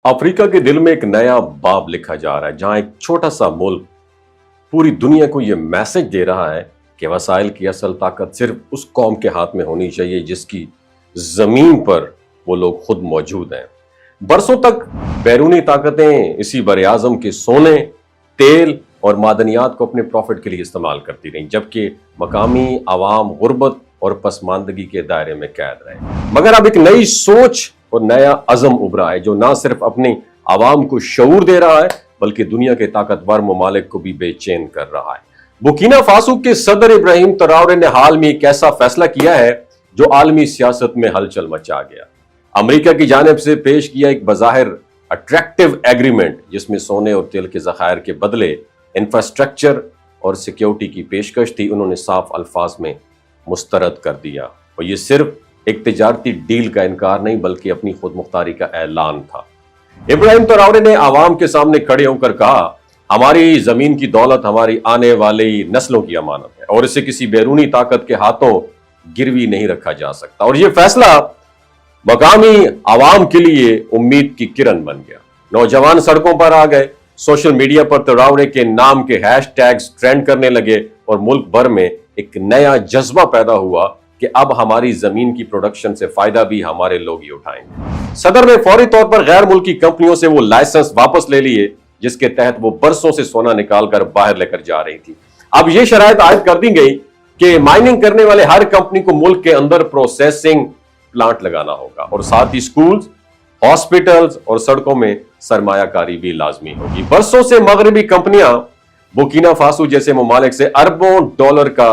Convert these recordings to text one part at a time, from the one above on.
Africa के दिल में एक नया बाब लिखा जा रहा है, जहां एक छोटा सा मुल्क पूरी दुनिया को यह मैसेज दे रहा है कि वसाइल की असल ताकत सिर्फ उस कौम के हाथ में होनी चाहिए जिसकी जमीन पर वो लोग खुद मौजूद हैं। बरसों तक बैरूनी ताकतें इसी बर-ए-आज़म के सोने, तेल और मादनियात को अपने प्रॉफिट के लिए इस्तेमाल करती रहीं, जबकि मकामी आवाम गुर्बत और पसमानदगी के दायरे में कैद रहे। मगर अब एक नई सोच और नया अज़म उभरा है जो ना सिर्फ अपनी आवाम को शऊर दे रहा है बल्कि दुनिया के ताकतवर ममालिक को भी बेचैन कर रहा है। बुर्किना फासो के सदर इब्राहिम ट्रौरे ने हाल में एक ऐसा फैसला किया है जो आलमी सियासत में हलचल मचा गया। अमेरिका की जानिब से पेश किया एक बज़ाहिर अट्रैक्टिव एग्रीमेंट जिसमें सोने और तेल के ज़खायर के बदले इंफ्रास्ट्रक्चर और सिक्योरिटी की पेशकश थी, उन्होंने साफ अल्फाज में मुस्तरद कर दिया। और ये सिर्फ एक तिजारती डील का इनकार नहीं बल्कि अपनी खुद मुख्तारी का ऐलान था। इब्राहिम ट्रौरे ने आवाम के सामने खड़े होकर कहा, हमारी जमीन की दौलत हमारी आने वाली नस्लों की अमानत है और इसे किसी बैरूनी ताकत के हाथों गिरवी नहीं रखा जा सकता। और यह फैसला मकामी आवाम के लिए उम्मीद की किरण बन गया। नौजवान सड़कों पर आ गए, सोशल मीडिया पर ट्रौरे के नाम के हैशटैग्स ट्रेंड करने लगे और मुल्क भर में एक नया जज्बा पैदा हुआ कि अब हमारी जमीन की प्रोडक्शन से फायदा भी हमारे लोग ही उठाएंगे। सदर ने फौरी तौर पर गैर मुल्की कंपनियों से वो लाइसेंस वापस ले लिए जिसके तहत वो बरसों से सोना निकालकर बाहर लेकर जा रही थी। अब ये शराइत आयद कर दी गई कि माइनिंग करने वाले हर कंपनी को मुल्क के अंदर प्रोसेसिंग प्लांट लगाना होगा और साथ ही स्कूल्स, हॉस्पिटल्स और सड़कों में सरमायाकारी भी लाजमी होगी। बरसों से मगरबी कंपनियां बुर्किना फासो जैसे ममालिक से अरबों डॉलर का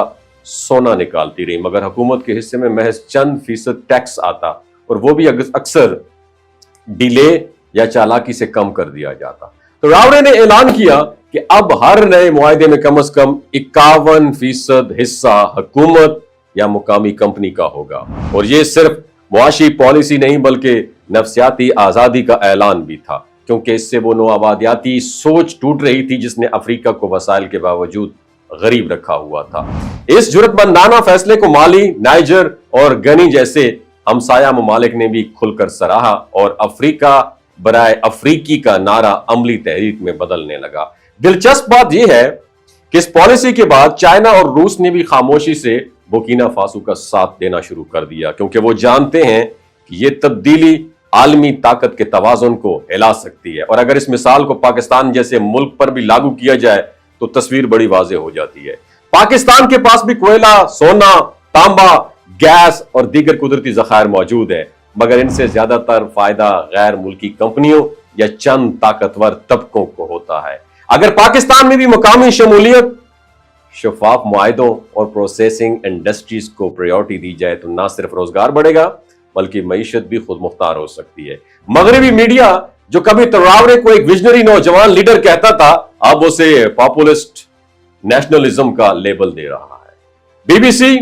सोना निकालती रही, मगर हुकूमत के हिस्से में महज चंद फीसद टैक्स आता और वो भी अक्सर डिले या चालाकी से कम कर दिया जाता। तो ट्रौरे ने ऐलान किया कि अब हर नए मुआहदे में कम से कम 51% हिस्सा हुकूमत या मुकामी कंपनी का होगा। और ये सिर्फ मुआशी पॉलिसी नहीं बल्कि नफ्सियाती आजादी का ऐलान भी था, क्योंकि इससे वो नौआबादियाती सोच टूट रही थी जिसने अफ्रीका को वसाइल के बावजूद गरीब रखा हुआ था। इस जुर्रतमंदाना फैसले को माली, नाइजर और गनी जैसे हमसाया ममालिक ने भी खुलकर सराहा और अफ्रीका बराए अफ्रीकी का नारा अमली तहरीक में बदलने लगा। दिलचस्प बात यह है कि इस पॉलिसी के बाद चाइना और रूस ने भी खामोशी से बुर्किना फासो का साथ देना शुरू कर दिया, क्योंकि वो जानते हैं कि यह तब्दीली आलमी ताकत के तवाज़ुन को हिला सकती है। और अगर इस मिसाल को पाकिस्तान जैसे मुल्क पर भी लागू किया जाए तो तस्वीर बड़ी वाज़ेह हो जाती है। पाकिस्तान के पास भी कोयला, सोना, तांबा, गैस और दीगर कुदरती ज़खायर मौजूद है, मगर इनसे ज्यादातर फायदा गैर मुल्की कंपनियों या चंद ताकतवर तबकों को होता है। अगर पाकिस्तान में भी मुकामी शमूलियत, शफाफ मुआहिदों और प्रोसेसिंग इंडस्ट्रीज को प्रायोरिटी दी जाए तो ना सिर्फ रोजगार बढ़ेगा बल्कि मईशत भी खुद मुख्तार हो सकती है। मगरबी मीडिया जो कभी ट्रौरे को एक विजनरी नौजवान लीडर कहता था, अब उसे पॉपुलिस्ट नेशनलिज्म का लेबल दे रहा है। बीबीसी,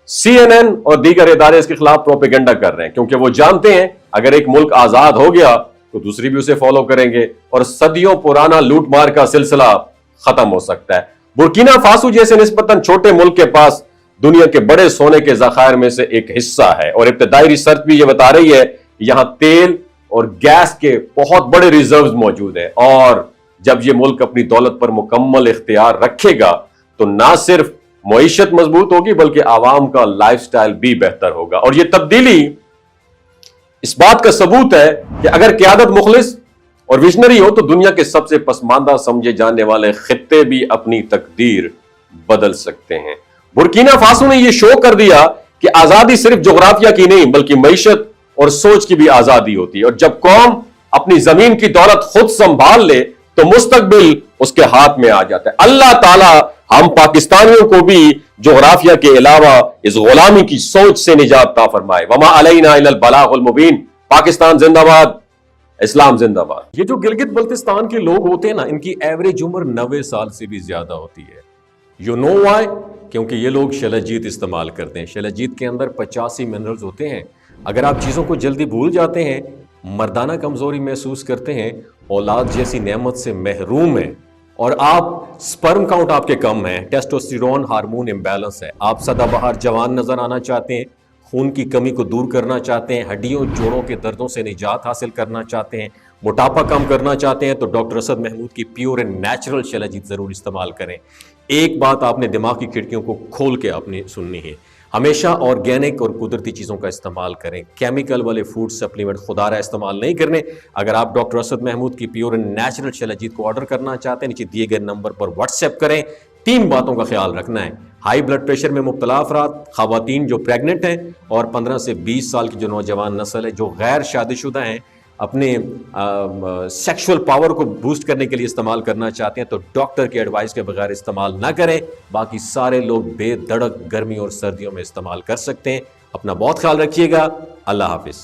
CNN और दीगर इदारे इसके खिलाफ प्रोपेगेंडा कर रहे हैं, क्योंकि वो जानते हैं अगर एक मुल्क आजाद हो गया तो दूसरी भी उसे फॉलो करेंगे और सदियों पुराना लूटमार का सिलसिला खत्म हो सकता है। बुर्किना फासो जैसे निस्बतन छोटे मुल्क के पास दुनिया के बड़े सोने के ज़खायर में से एक हिस्सा है और इब्तदाई रिसर्च भी ये बता रही है कि यहां तेल और गैस के बहुत बड़े रिजर्व्स मौजूद हैं। और जब ये मुल्क अपनी दौलत पर मुकम्मल इख्तियार रखेगा तो ना सिर्फ मईशत मजबूत होगी बल्कि आवाम का लाइफस्टाइल भी बेहतर होगा। और यह तब्दीली इस बात का सबूत है कि अगर क़यादत मुखलिस और विजनरी हो तो दुनिया के सबसे पसमानदा समझे जाने वाले खित्ते भी अपनी तकदीर बदल सकते हैं। बुर्किना फासो ने यह शो कर दिया कि आजादी सिर्फ जोग्राफिया की नहीं बल्कि मईशत और सोच की भी आजादी होती है। और जब कौम अपनी जमीन की दौलत खुद संभाल ले तो मुस्तकबिल उसके हाथ में आ जाता है। अल्लाह ताला हम पाकिस्तानियों को भी जोग्राफिया के अलावा इस गुलामी की सोच से निजात ता फरमाए। वमा अलैना इल्लल बलागुल मुबीन। पाकिस्तान जिंदाबाद, इस्लाम जिंदाबाद। ये जो गिलगित बल्तिस्तान के लोग होते हैं ना, इनकी एवरेज उम्र 90 साल से भी ज्यादा होती है। You know why? क्योंकि ये लोग शलजीत इस्तेमाल करते हैं। शलजीत के अंदर 85 मिनरल्स होते हैं। अगर आप चीज़ों को जल्दी भूल जाते हैं, मर्दाना कमजोरी महसूस करते हैं, औलाद जैसी नेमत से महरूम हैं और आप स्पर्म काउंट आपके कम है, टेस्टोस्टेरोन हार्मोन इम्बैलेंस है, आप सदाबहार जवान नजर आना चाहते हैं, خون کی کمی کو دور کرنا چاہتے ہیں، ہڈیوں جوڑوں کے دردوں سے نجات حاصل کرنا چاہتے ہیں، موٹاپا کم کرنا چاہتے ہیں، تو ڈاکٹر اسد محمود کی پیور اینڈ نیچرل شیلاجیت ضرور استعمال کریں۔ ایک بات آپ نے دماغ کی کھڑکیوں کو کھول کے آپ نے سننی ہے، ہمیشہ آرگینک اور قدرتی چیزوں کا استعمال کریں، کیمیکل والے فوڈ سپلیمنٹ خدا رہا استعمال نہیں کرنے۔ اگر آپ ڈاکٹر اسد محمود کی پیور اینڈ نیچرل شیلاجیت کو آرڈر کرنا چاہتے ہیں، نیچے دیے گئے نمبر پر واٹس ایپ کریں۔ 3 باتوں کا خیال رکھنا ہے: ہائی بلڈ پریشر میں مبتلا افراد، خواتین جو پریگننٹ ہیں، اور 15 سے 20 سال کی جو نوجوان نسل ہے جو غیر شادی شدہ ہیں، اپنے سیکشول پاور کو بوسٹ کرنے کے لیے استعمال کرنا چاہتے ہیں تو ڈاکٹر کی ایڈوائس کے بغیر استعمال نہ کریں۔ باقی سارے لوگ بے دھڑک گرمی اور سردیوں میں استعمال کر سکتے ہیں۔ اپنا بہت خیال رکھیے گا۔ اللہ حافظ۔